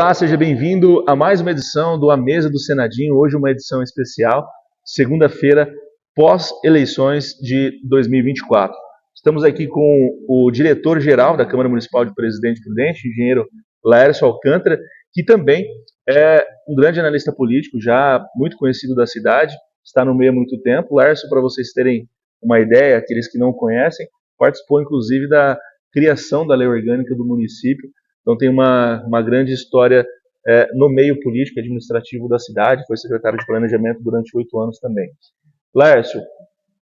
Olá, seja bem-vindo a mais uma edição do A Mesa do Senadinho. Hoje uma edição especial, segunda-feira, pós-eleições de 2024. Estamos aqui com o diretor-geral da Câmara Municipal de Presidente Prudente, engenheiro Laércio Alcântara, que também é um grande analista político, já muito conhecido da cidade, está no meio há muito tempo. Laércio, para vocês terem uma ideia, aqueles que não conhecem, participou inclusive da criação da lei orgânica do município. Então tem uma grande história no meio político e administrativo da cidade, foi secretário de planejamento durante 8 anos também. Laércio,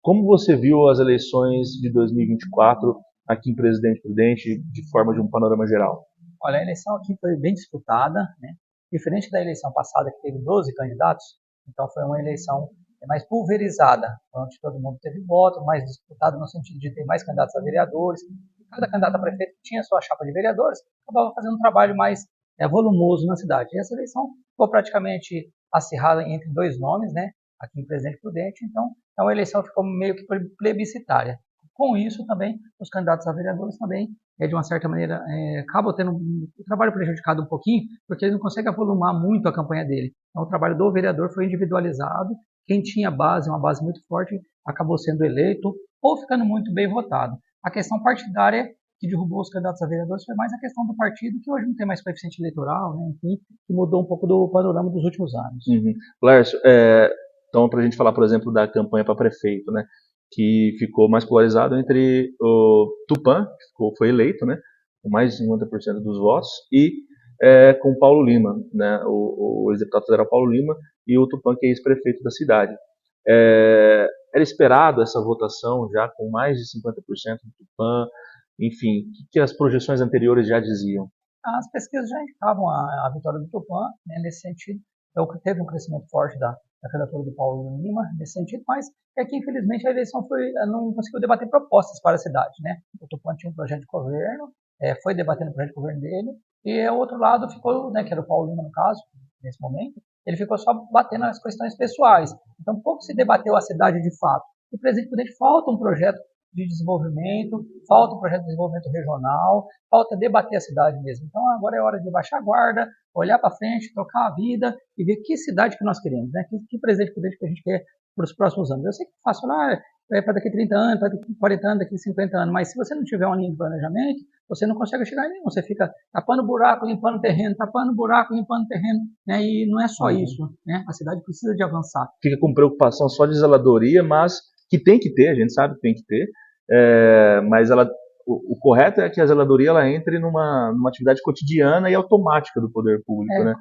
como você viu as eleições de 2024 aqui em Presidente Prudente, de forma de um panorama geral? Olha, a eleição aqui foi bem disputada, né? Diferente da eleição passada, que teve 12 candidatos, então foi uma eleição mais pulverizada, onde todo mundo teve voto, mais disputado no sentido de ter mais candidatos a vereadores. Cada candidato a prefeito tinha sua chapa de vereadores, acabava fazendo um trabalho mais volumoso na cidade. E essa eleição ficou praticamente acirrada entre dois nomes, né? Aqui em Presidente Prudente, então a eleição ficou meio que plebiscitária. Com isso também, os candidatos a vereadores também, de uma certa maneira, acabam tendo o trabalho prejudicado um pouquinho, porque ele não consegue avolumar muito a campanha dele. Então o trabalho do vereador foi individualizado, quem tinha base, uma base muito forte, acabou sendo eleito ou ficando muito bem votado. A questão partidária que derrubou os candidatos a vereadores foi mais a questão do partido, que hoje não tem mais coeficiente eleitoral, né? Enfim, que mudou um pouco do panorama dos últimos anos. Lércio, então para a gente falar, por exemplo, da campanha para prefeito, né, que ficou mais polarizado entre o Tupã, que foi eleito, né, com mais de 50% dos votos, e com o Paulo Lima, né, o ex-deputado federal Paulo Lima, e o Tupã, que é ex-prefeito da cidade. Era esperado essa votação já com mais de 50% do Tupã, enfim, o que as projeções anteriores já diziam? As pesquisas já indicavam a vitória do Tupã, né, nesse sentido. Então, teve um crescimento forte da candidatura do Paulo Lima nesse sentido, mas é que, infelizmente, a eleição não conseguiu debater propostas para a cidade, né? O Tupã tinha um projeto de governo, foi debatendo o projeto de governo dele, e o outro lado ficou, né, que era o Paulo Lima, no caso, nesse momento, ele ficou só batendo nas questões pessoais. Então, pouco se debateu a cidade de fato. E, Presidente Prudente, falta um projeto de desenvolvimento, falta um projeto de desenvolvimento regional, falta debater a cidade mesmo. Então agora é hora de baixar a guarda, olhar para frente, tocar a vida e ver que cidade que nós queremos, né? Que Presidente Prudente que a gente quer para os próximos anos. Eu sei que é fácil falar, para daqui 30 anos, para daqui 40 anos, daqui 50 anos, mas se você não tiver uma linha de planejamento, você não consegue chegar em nenhum. Você fica tapando buraco, limpando terreno, tapando buraco, limpando terreno, né? E não é só isso, né? A cidade precisa de avançar. Fica com preocupação só de zeladoria, mas que tem que ter, a gente sabe que tem que ter, mas o correto é que a zeladoria ela entre numa atividade cotidiana e automática do poder público, né?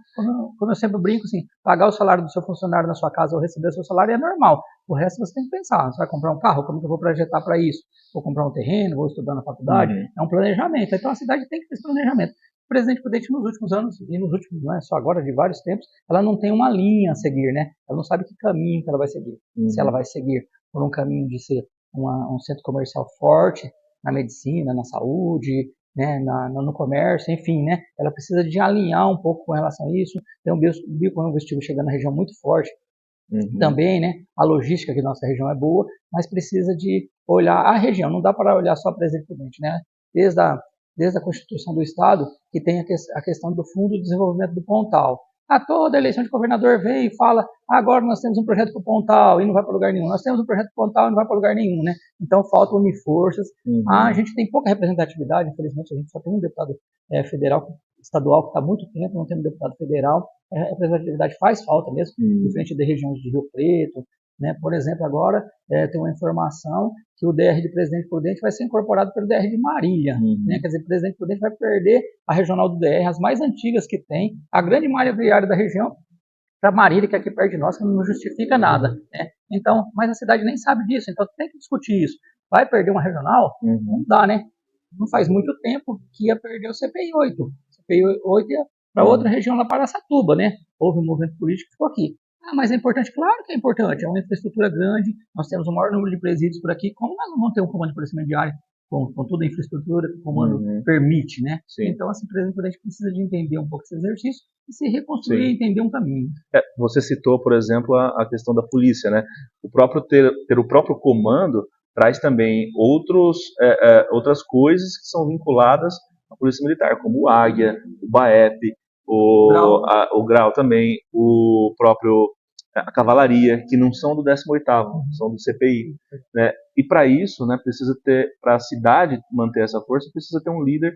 Como eu sempre brinco, assim, pagar o salário do seu funcionário na sua casa ou receber o seu salário é normal. O resto você tem que pensar. Você vai comprar um carro? Como que eu vou projetar para isso? Vou comprar um terreno? Vou estudar na faculdade? É um planejamento. Então a cidade tem que ter esse planejamento. O Presidente Prudente nos últimos anos, e nos últimos, não é só agora, de vários tempos, ela não tem uma linha a seguir, né? Ela não sabe que caminho que ela vai seguir. Se ela vai seguir por um caminho de ser um centro comercial forte, na medicina, na saúde, né, no comércio, enfim, né, ela precisa de alinhar um pouco com relação a isso. Tem um biocombustível chegando na região muito forte, também, né, a logística aqui da nossa região é boa, mas precisa de olhar a região, não dá para olhar só Presidente Prudente, né, desde a Constituição do Estado, que tem a questão do Fundo de Desenvolvimento do Pontal. Toda eleição de governador vem e fala, agora nós temos um projeto para o Pontal e não vai para lugar nenhum. Nós temos um projeto para o Pontal e não vai para lugar nenhum, né? Então falta unir forças. A gente tem pouca representatividade, infelizmente a gente só tem um deputado estadual que está há muito tempo, não tem um deputado federal. A representatividade faz falta mesmo, diferente de regiões de Rio Preto, né? Por exemplo, agora tem uma informação que o DR de Presidente Prudente vai ser incorporado pelo DR de Marília. Né? Quer dizer, o Presidente Prudente vai perder a regional do DR, as mais antigas que tem, a grande malha viária da região, para Marília, que é aqui perto de nós, que não justifica nada. Né? Então, mas a cidade nem sabe disso, então tem que discutir isso. Vai perder uma regional? Não dá, né? Não faz muito tempo que ia perder o CPI 8. O CPI 8 ia para outra região lá para Araçatuba, né? Houve um movimento político que ficou aqui. Mas é importante? Claro que é importante. É uma infraestrutura grande, nós temos o maior número de presídios por aqui. Como nós não vamos ter um comando de policiamento diário com toda a infraestrutura que o comando permite, né? Sim. Então, assim, o Presidente Prudente precisa de entender um pouco esse exercício e se reconstruir e entender um caminho. Você citou, por exemplo, a questão da polícia, né? O próprio ter o próprio comando traz também outras coisas que são vinculadas à Polícia Militar, como o Águia, o BAEP, o Grau também, o próprio a cavalaria, que não são do 18º, são do CPI, né? E para isso, né, precisa ter, para a cidade manter essa força, precisa ter um líder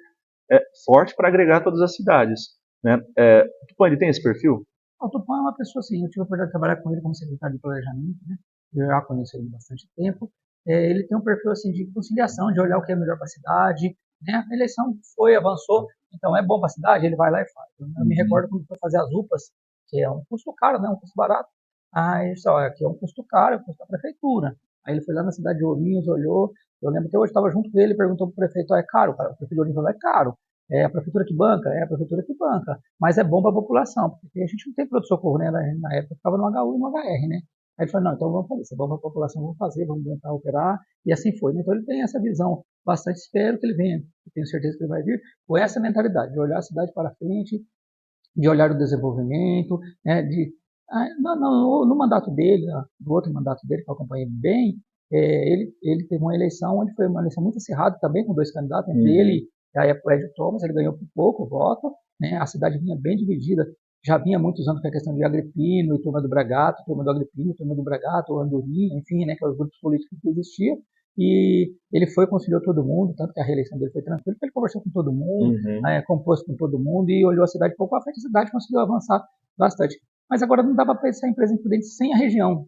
forte para agregar todas as cidades, né? O Tupã, ele tem esse perfil? O Tupã é uma pessoa assim, eu tive a oportunidade de trabalhar com ele como secretário de planejamento, né? Eu já conheço ele há bastante tempo. Ele tem um perfil assim de conciliação, de olhar o que é melhor para a cidade, né? A eleição foi, avançou, então é bom para a cidade, ele vai lá e faz. Eu me recordo quando foi fazer as UPAs, que é um custo caro, né? Um custo barato. Aí ele disse, olha, aqui é um custo caro, é um custo da prefeitura. Aí ele foi lá na cidade de Ourinhos, olhou, eu lembro que hoje estava junto com ele, perguntou para o prefeito, é caro? Cara, o prefeito de Ourinhos falou, é caro. É a prefeitura que banca? É a prefeitura que banca. Mas é bom para a população, porque a gente não tem pronto-socorro, né? Na época ficava no HU e no HR, né? Aí ele falou, não, então vamos fazer, se é bom para a população, vamos fazer, vamos tentar operar, e assim foi. Né? Então ele tem essa visão, bastante espero que ele venha, eu tenho certeza que ele vai vir, com essa mentalidade, de olhar a cidade para frente, de olhar o desenvolvimento, né? No mandato dele, do outro mandato dele, que eu acompanhei bem, ele teve uma eleição onde foi uma eleição muito acirrada também, com dois candidatos, entre ele e a época o Ed Thomas, ele ganhou por pouco voto, né? A cidade vinha bem dividida, já vinha muitos anos com a questão de Agripino, e turma do Bragato, turma do Agripino, turma do Bragato, Andorinha, enfim, né, que os grupos políticos que existiam, e ele foi, conciliou todo mundo, tanto que a reeleição dele foi tranquila, porque ele conversou com todo mundo, compôs com todo mundo, e olhou a cidade pouco à frente, a cidade conseguiu avançar bastante. Mas agora não dá para pensar em Presidente Prudente sem a região.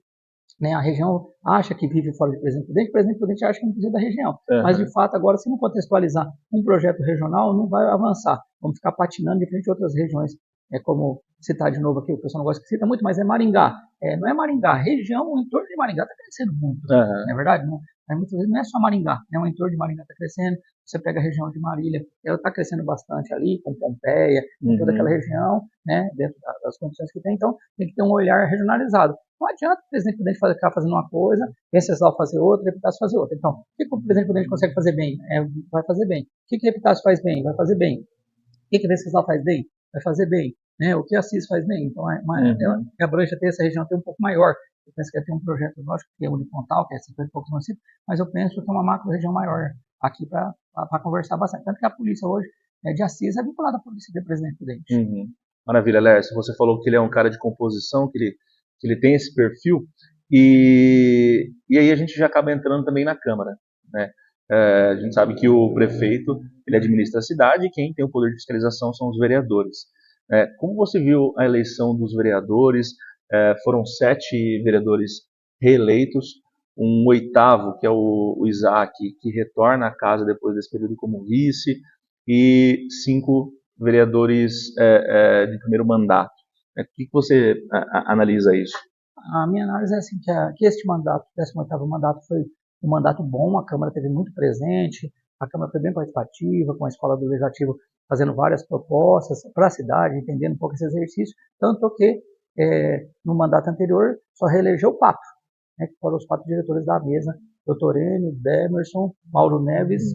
Né? A região acha que vive fora de Presidente Prudente, o Presidente Prudente acha que não precisa da região. Mas, de fato, agora, se não contextualizar um projeto regional, não vai avançar. Vamos ficar patinando de frente a outras regiões. É como citar de novo aqui, o pessoal não gosta que cita muito, mas é Maringá. Não é Maringá, a região, o entorno de Maringá está crescendo muito. Não é verdade? Não, muitas vezes não é só Maringá, né? O entorno de Maringá está crescendo. Você pega a região de Marília, ela está crescendo bastante ali, com Pompeia, com toda aquela região, né? Dentro das condições que tem. Então, tem que ter um olhar regionalizado. Não adianta o presidente prudente ficar fazendo uma coisa, Venceslau fazer outra, Epitácio fazer outra. Então, o que o presidente prudente consegue fazer bem? Vai fazer bem. O que Epitácio faz bem? Vai fazer bem. O que Venceslau faz bem? Vai fazer bem. Né? O que Assis faz bem? Então, a Branja tem essa região até um pouco maior. Eu penso que tem um projeto, lógico, que é unipontal, que é 50 e poucos municípios, mas eu penso que é uma macro-região maior aqui para conversar bastante. Tanto que a polícia hoje de Assis é vinculada à polícia do presidente prudente. Maravilha, Lércio. Você falou que ele é um cara de composição, que ele tem esse perfil, e aí a gente já acaba entrando também na Câmara, né? A gente sabe que o prefeito, ele administra a cidade, e quem tem o poder de fiscalização são os vereadores. Como você viu a eleição dos vereadores? Foram 7 vereadores reeleitos, um 8º, que é o Isaac, que retorna à casa depois desse período como vice, e 5 vereadores de primeiro mandato. O que você analisa isso? A minha análise é assim, que este mandato, o 18º mandato, foi um mandato bom, a Câmara teve muito presente, a Câmara foi bem participativa, com a Escola do Legislativo fazendo várias propostas para a cidade, entendendo um pouco esse exercício, tanto que no mandato anterior só reelegeu 4, né, que foram os 4 diretores da mesa, Dr. Enio, Demerson, Mauro Neves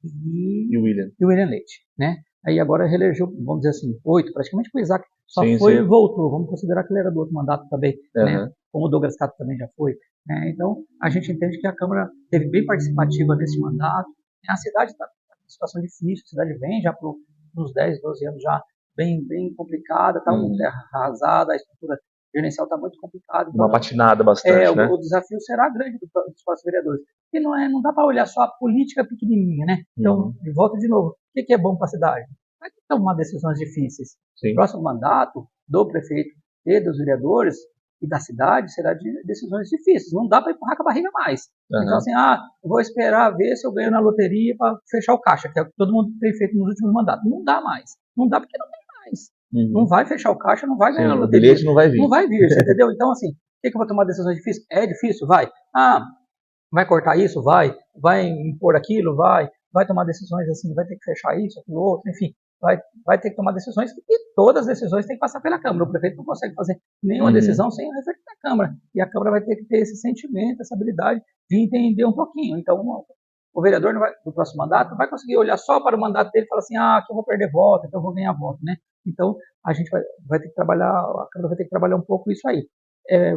e o William Leite, né? Aí agora reelegeu, vamos dizer assim, 8, praticamente o Isaac só foi e voltou. Vamos considerar que ele era do outro mandato também, né? Como o Douglas Cato também já foi. Né? Então, a gente entende que a Câmara teve bem participativa nesse mandato. A cidade está em situação difícil, a cidade vem já por uns 10, 12 anos já bem complicada, está uma terra arrasada, a estrutura gerencial está muito complicada. Uma patinada bastante, né? O desafio será grande dos próximos vereadores. Porque não dá para olhar só a política pequenininha, né? Então, de volta de novo, o que é bom para a cidade? Vai ter que tomar decisões difíceis. O próximo mandato do prefeito e dos vereadores e da cidade será de decisões difíceis. Não dá para empurrar com a barriga mais. Então, assim, eu vou esperar ver se eu ganho na loteria para fechar o caixa, que é o que todo mundo tem feito nos últimos mandatos. Não dá mais. Não dá porque não tem mais. Não vai fechar o caixa, não vai ganhar na loteria. O bilhete não vai vir. Não vai vir, você entendeu? Então, assim, o que eu vou tomar decisões difíceis? É difícil? Vai. Vai cortar isso? Vai impor aquilo? Vai tomar decisões assim, vai ter que fechar isso, aquilo outro, enfim, vai ter que tomar decisões e todas as decisões têm que passar pela Câmara. O prefeito não consegue fazer nenhuma decisão sem referir à Câmara. E a Câmara vai ter que ter esse sentimento, essa habilidade de entender um pouquinho. Então, o vereador do próximo mandato vai conseguir olhar só para o mandato dele e falar assim, aqui eu vou perder voto, então eu vou ganhar voto, né? Então, a gente vai ter que trabalhar, a Câmara vai ter que trabalhar um pouco isso aí.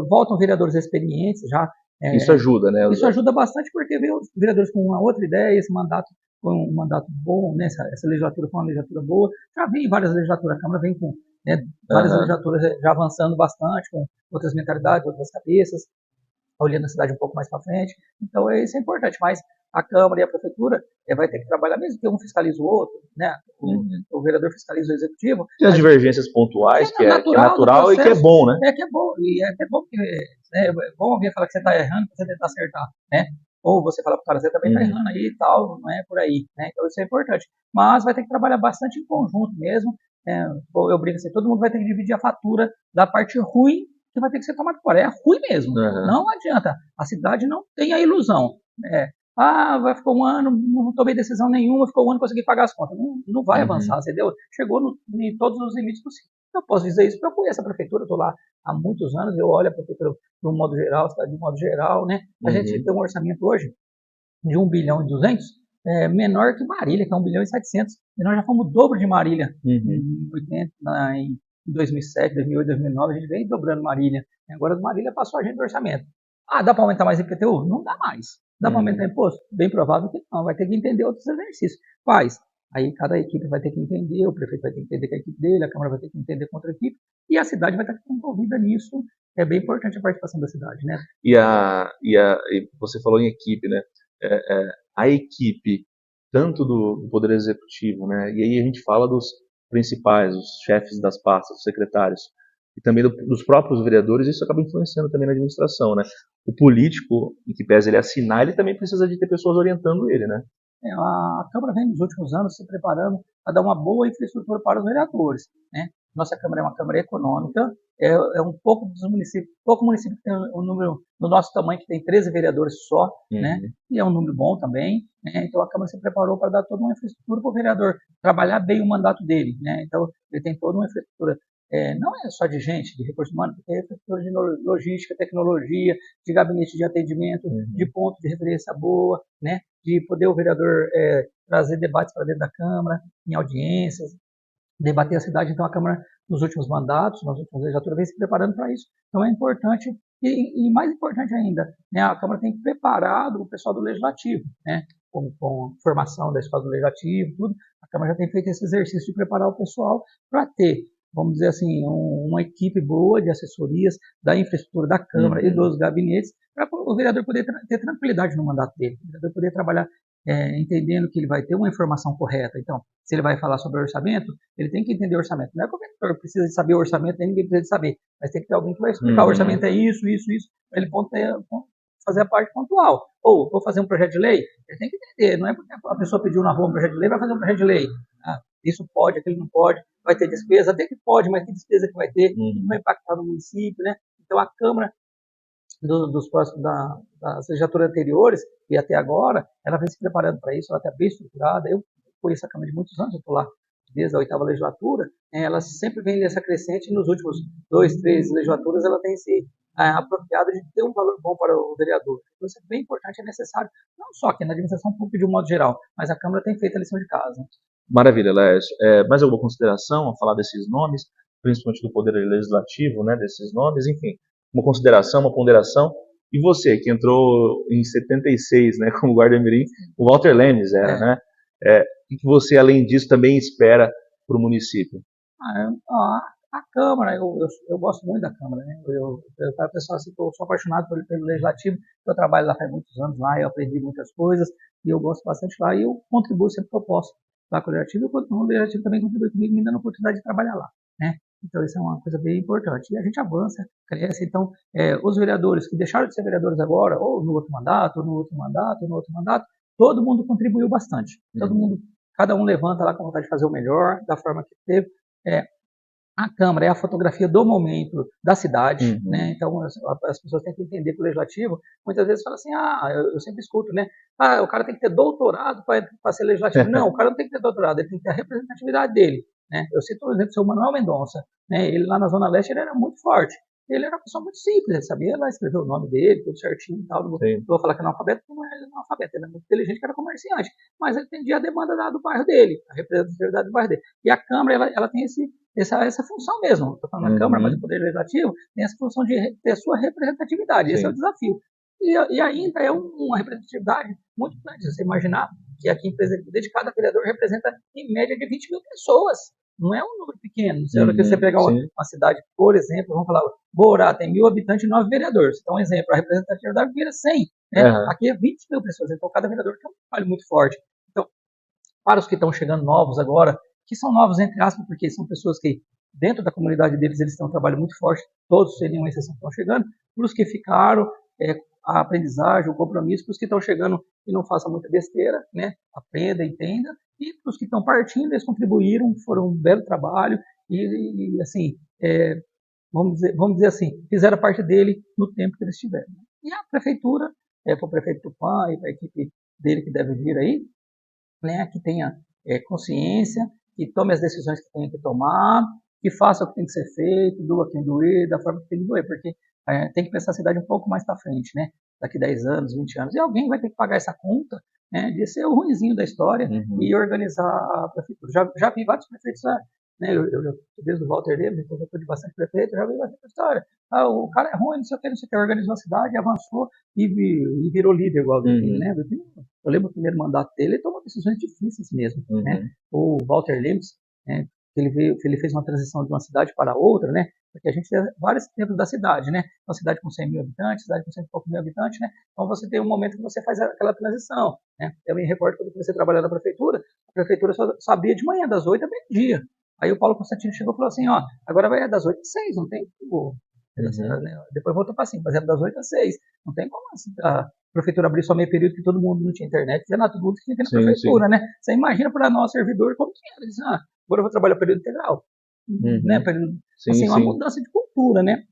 Voltam vereadores experientes já. Isso ajuda, né? Isso ajuda bastante porque veio os vereadores com uma outra ideia, esse mandato foi um mandato bom, né? Essa legislatura foi uma legislatura boa. Já vem várias legislaturas, a Câmara vem com, né, várias legislaturas já avançando bastante, com outras mentalidades, outras cabeças, olhando a cidade um pouco mais para frente. Então, isso é importante, mas a Câmara e a Prefeitura vai ter que trabalhar, mesmo que um fiscalize o outro, né? O vereador fiscaliza o Executivo. Tem as divergências pontuais, que é natural processo, e que é bom, né? Que é bom, e é bom que é bom alguém falar que você está errando, para você tentar acertar, né? Ou você fala para o cara, você também está errando aí e tal, não é por aí, né? Então, isso é importante. Mas vai ter que trabalhar bastante em conjunto mesmo. Eu brinco assim, todo mundo vai ter que dividir a fatura da parte ruim que vai ter que ser tomado fora. É ruim mesmo. Não adianta. A cidade não tem a ilusão. Vai ficar um ano, não tomei decisão nenhuma, ficou um ano, consegui pagar as contas. Não vai avançar, entendeu? Chegou em todos os limites possíveis. Eu posso dizer isso porque eu conheço a prefeitura, estou lá há muitos anos, eu olho a prefeitura de um modo geral, a cidade de um modo geral, né? A gente tem um orçamento hoje de 1,2 bilhão, menor que Marília, que é 1,7 bilhão. E nós já fomos o dobro de Marília em 2007, 2008, 2009, a gente veio dobrando Marília. Agora Marília passou a gente do orçamento. Dá para aumentar mais IPTU? Não dá mais. Dá para aumentar imposto? Bem provável que não. Vai ter que entender outros exercícios. Aí cada equipe vai ter que entender, o prefeito vai ter que entender com a equipe dele, a Câmara vai ter que entender com outra equipe, e a cidade vai estar envolvida nisso. É bem importante a participação da cidade, né? E você falou em equipe, né? A equipe, tanto do Poder Executivo, né? E aí a gente fala dos principais, os chefes das pastas, os secretários, e também dos próprios vereadores, isso acaba influenciando também na administração, né? O político, em que pese ele assinar, ele também precisa de ter pessoas orientando ele, né? A Câmara vem nos últimos anos se preparando para dar uma boa infraestrutura para os vereadores, né? Nossa Câmara é uma Câmara econômica, é um pouco dos municípios, pouco município que tem um número, no nosso tamanho, que tem 13 vereadores só, né? E é um número bom também, né? Então a Câmara se preparou para dar toda uma infraestrutura para o vereador trabalhar bem o mandato dele, né? Então ele tem toda uma infraestrutura, não é só de gente, de recursos humanos, tem infraestrutura de logística, tecnologia, de gabinete de atendimento, de ponto de referência boa, né? De poder o vereador trazer debates para dentro da Câmara, em audiências, debater a cidade. Então a Câmara, nos últimos mandatos, nas últimas legislaturas, vem se preparando para isso. Então é importante, e mais importante ainda, né, a Câmara tem preparado o pessoal do Legislativo, né, com formação da escola do Legislativo, tudo. A Câmara já tem feito esse exercício de preparar o pessoal para ter, vamos dizer assim, uma equipe boa de assessorias da infraestrutura da Câmara e dos gabinetes, para o vereador poder ter tranquilidade no mandato dele, o vereador poder trabalhar entendendo que ele vai ter uma informação correta. Então, se ele vai falar sobre orçamento, ele tem que entender o orçamento. Não é que o vereador precisa de saber o orçamento, nem ninguém precisa de saber, mas tem que ter alguém que vai explicar o orçamento é isso, para ele fazer a parte pontual. Ou vou fazer um projeto de lei, ele tem que entender, não é porque a pessoa pediu na rua um projeto de lei, vai fazer um projeto de lei. Isso pode, aquilo não pode, vai ter despesa, até que pode, mas que despesa que vai ter, que vai impactar no município, né? Então a Câmara das legislaturas anteriores e até agora, ela vem se preparando para isso, ela está bem estruturada. Eu conheço a Câmara de muitos anos, eu estou lá desde a 8ª legislatura, ela sempre vem nessa crescente, e nos últimos 2, 3 legislaturas ela tem se apropriado de ter um valor bom para o vereador. Então isso é bem importante, é necessário, não só aqui na administração pública de um modo geral, mas a Câmara tem feito a lição de casa. Maravilha, Laércio. Mais alguma consideração a falar desses nomes, principalmente do Poder Legislativo, né, desses nomes, enfim, uma consideração, uma ponderação? E você, que entrou em 76, né, como guarda-mirim, o Walter Lemes era, né? O que você, além disso, também espera para o município? A Câmara, eu gosto muito da Câmara, né? Eu pessoal, assim, eu sou apaixonado pelo Legislativo, eu trabalho lá faz muitos anos lá, eu aprendi muitas coisas, e eu gosto bastante lá, e eu contribuo sempre que eu posso lá com o Legislativo, e o Legislativo também contribui comigo, me dando a oportunidade de trabalhar lá, né? Então isso é uma coisa bem importante. E a gente avança, cresce. Então, os vereadores que deixaram de ser vereadores agora, ou no outro mandato, ou no outro mandato, ou no outro mandato, todo mundo contribuiu bastante. Todo mundo, cada um levanta lá com vontade de fazer o melhor, da forma que teve. A Câmara é a fotografia do momento da cidade, né? Então as pessoas têm que entender que o Legislativo, muitas vezes fala assim, eu sempre escuto, né? O cara tem que ter doutorado para ser legislativo. Não, o cara não tem que ter doutorado, ele tem que ter a representatividade dele, né? Eu cito o exemplo do seu Manuel Mendonça, né? Ele lá na Zona Leste ele era muito forte. Ele era uma pessoa muito simples, ele sabia lá escrever o nome dele, tudo certinho e tal. Não vou falar que é analfabeto, porque não é analfabeto, ele é muito inteligente, que era comerciante. Mas ele atendia a demanda do bairro dele, a representatividade do bairro dele. E a Câmara, ela tem essa função mesmo. Estou falando da Câmara, mas o Poder Legislativo tem essa função de ter a sua representatividade. Esse é o desafio. E ainda é uma representatividade muito grande. Se você imaginar, que aqui em Presidente Prudente, cada vereador representa em média de 20 mil pessoas. Não é um número pequeno. Se você pegar uma cidade, por exemplo, vamos falar, Borá tem 1.000 habitantes e 9 vereadores. Então, um exemplo, a representatividade vira 100. Né? Aqui é 20 mil pessoas. Então, cada vereador tem um trabalho muito forte. Então, para os que estão chegando novos agora, que são novos entre aspas, porque são pessoas que dentro da comunidade deles eles têm um trabalho muito forte, todos seriam uma exceção que estão chegando, para os que ficaram, a aprendizagem, o compromisso, para os que estão chegando e não façam muita besteira, né? Aprenda, entenda, e para os que estão partindo, eles contribuíram, foram um belo trabalho, e assim, vamos dizer assim, fizeram a parte dele no tempo que eles tiveram. E a prefeitura, para o prefeito Tupã e para a equipe dele que deve vir aí, né, que tenha consciência, que tome as decisões que tem que tomar, que faça o que tem que ser feito, doa quem doer, da forma que tem que doer, porque tem que pensar a cidade um pouco mais para frente, né? Daqui 10 anos, 20 anos, e alguém vai ter que pagar essa conta, né, de ser o ruinzinho da história e organizar a prefeitura. Já vi vários prefeitos, né, eu desde o Walter Lemos, então eu estou de bastante prefeito, já vi bastante história. O cara é ruim, não sei o que, organizou a cidade, avançou e virou líder igual ele, né? Eu lembro do primeiro mandato dele, ele tomou decisões difíceis mesmo, né? O Walter Lemos, né, ele fez uma transição de uma cidade para outra, né? Porque a gente tem vários tempos da cidade, né? Uma cidade com 100 mil habitantes, cidade com 100 e poucos mil habitantes, né? Então você tem um momento que você faz aquela transição, né? Eu me recordo quando eu comecei a trabalhar na prefeitura, a prefeitura só sabia de manhã, das 8 a meio-dia. Aí o Paulo Constantino chegou e falou assim, ó, agora vai das 8 às 6, não tem como. Depois voltou para 5, mas das 8 às 6. Não tem como assim, a prefeitura abrir só meio período que todo mundo não tinha internet, todo mundo tinha que ir na prefeitura, né? Você imagina para nós, servidor, como que era? Ele disse, agora eu vou trabalhar período integral. Né? Assim, uma mudança de cultura, né?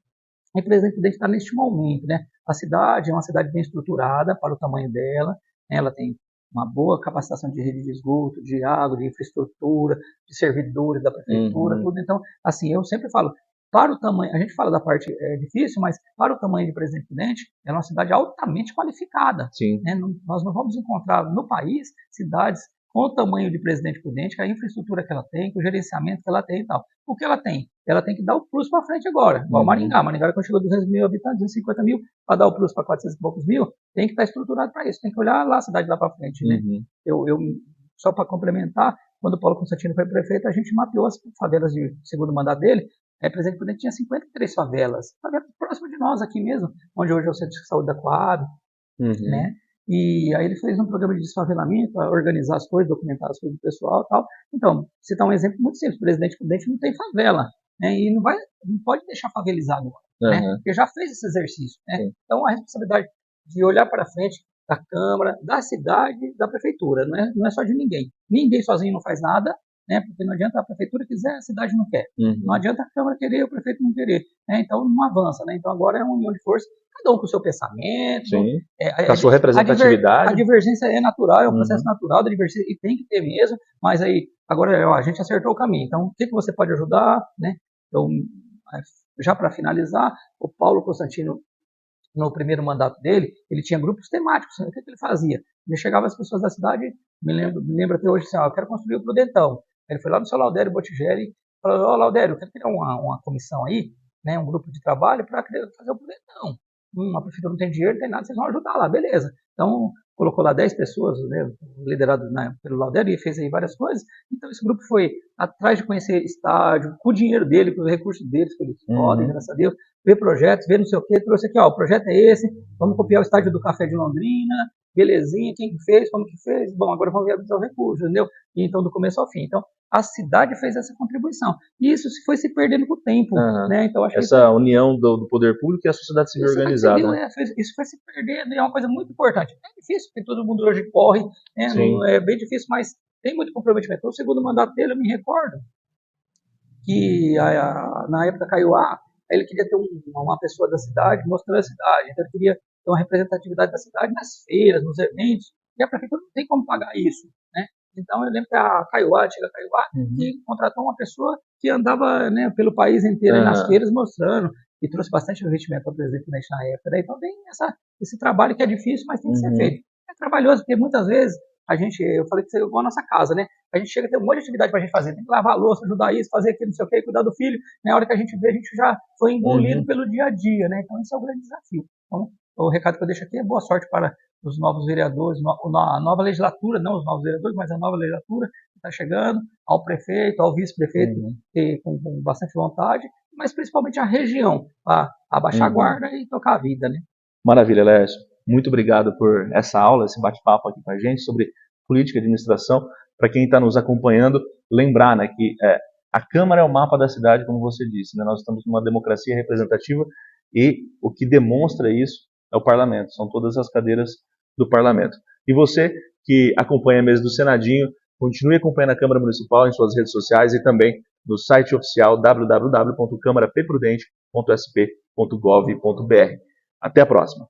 E Presidente Prudente está neste momento, né? A cidade é uma cidade bem estruturada para o tamanho dela, né? Ela tem uma boa capacitação de rede de esgoto, de água, de infraestrutura, de servidores da prefeitura, tudo. Então, assim, eu sempre falo, para o tamanho, a gente fala da parte difícil, mas para o tamanho de Presidente Prudente, é uma cidade altamente qualificada. Né? Nós não vamos encontrar no país cidades com o tamanho de Presidente Prudente, com a infraestrutura que ela tem, com o gerenciamento que ela tem e tal. O que ela tem? Ela tem que dar o plus para frente agora, igual Maringá. Maringá, quando chegou a 200 mil habitantes, 250 mil, para dar o plus para 400 e poucos mil, tem que estar estruturado para isso, tem que olhar lá a cidade lá para frente. Né? Só para complementar, quando o Paulo Constantino foi prefeito, a gente mapeou as favelas de segundo mandato dele. Presidente Prudente tinha 53 favelas próximo de nós aqui mesmo, onde hoje é o Centro de Saúde da Coab, né? E aí ele fez um programa de desfavelamento, para organizar as coisas, documentar as coisas do pessoal e tal. Então, citar um exemplo muito simples, o Presidente Prudente não tem favela, né? E não pode deixar favelizar agora, né? Porque já fez esse exercício, né? Então, a responsabilidade de olhar para frente da Câmara, da cidade, da Prefeitura, não é só de ninguém. Ninguém sozinho não faz nada, né? Porque não adianta a Prefeitura quiser, a cidade não quer. Não adianta a Câmara querer, o prefeito não querer. Né? Então, não avança, né? Então, agora é uma união de força, cada um com o seu pensamento. Com a sua representatividade. A divergência é natural, é um processo natural da divergência, e tem que ter mesmo, mas aí, agora a gente acertou o caminho. Então, o que você pode ajudar, né? Então, já para finalizar, o Paulo Constantino, no primeiro mandato dele, ele tinha grupos temáticos. O que ele fazia? Ele chegava às pessoas da cidade, me lembro até hoje, assim, eu quero construir o Prudentão. Ele foi lá no seu Laudério Bottigelli e falou, Laudério, eu quero criar uma comissão aí, né, um grupo de trabalho para fazer o Prudentão. A prefeitura não tem dinheiro, não tem nada, vocês vão ajudar lá, beleza. Então, colocou lá 10 pessoas, né, lideradas pelo Laudério, e fez aí várias coisas. Então, esse grupo foi atrás de conhecer estádio, com o dinheiro dele, com os recursos deles, que eles podem, graças a Deus, ver projetos, ver não sei o quê, trouxe aqui, o projeto é esse, vamos copiar o estádio do Café de Londrina, belezinha, quem que fez, como que fez, bom, agora vamos viabilizar os recursos, entendeu? E então, do começo ao fim. Então, a cidade fez essa contribuição. E isso foi se perdendo com o tempo. Né? Então, acho essa união do poder público e a sociedade civil organizada. Isso foi se perdendo, e é uma coisa muito importante. É difícil, porque todo mundo hoje corre, né? Não, é bem difícil, mas tem muito comprometimento. O segundo mandato dele, eu me recordo que na época da Kaiowá, ele queria ter uma pessoa da cidade mostrando a cidade, então ele queria ter uma representatividade da cidade nas feiras, nos eventos, e a prefeitura não tem como pagar isso, né? Então eu lembro que a Kaiowá, que contratou uma pessoa que andava, né, pelo país inteiro nas feiras mostrando, e trouxe bastante investimento para o Presidente Prudente na época. Né? Então tem esse trabalho que é difícil, mas tem que ser feito. É trabalhoso, porque muitas vezes eu falei que você é igual a nossa casa, né? A gente chega a ter um monte de atividade para a gente fazer, tem que lavar a louça, ajudar isso, fazer aquilo, não sei o quê, cuidar do filho. Na hora que a gente vê, a gente já foi engolido pelo dia a dia, né? Então esse é o grande desafio. Então, o recado que eu deixo aqui é boa sorte para os novos vereadores, a nova legislatura, não os novos vereadores, mas a nova legislatura que está chegando, ao prefeito, ao vice-prefeito, com bastante vontade, mas principalmente a região, para abaixar a guarda e tocar a vida, né? Maravilha, Lércio. Muito obrigado por essa aula, esse bate-papo aqui com a gente sobre política e administração. Para quem está nos acompanhando, lembrar, né, que a Câmara é o mapa da cidade, como você disse, né? Nós estamos numa democracia representativa e o que demonstra isso é o parlamento, são todas as cadeiras do parlamento. E você que acompanha a mesa do Senadinho, continue acompanhando a Câmara Municipal em suas redes sociais e também no site oficial www.câmarapeprudente.sp.gov.br. Até a próxima!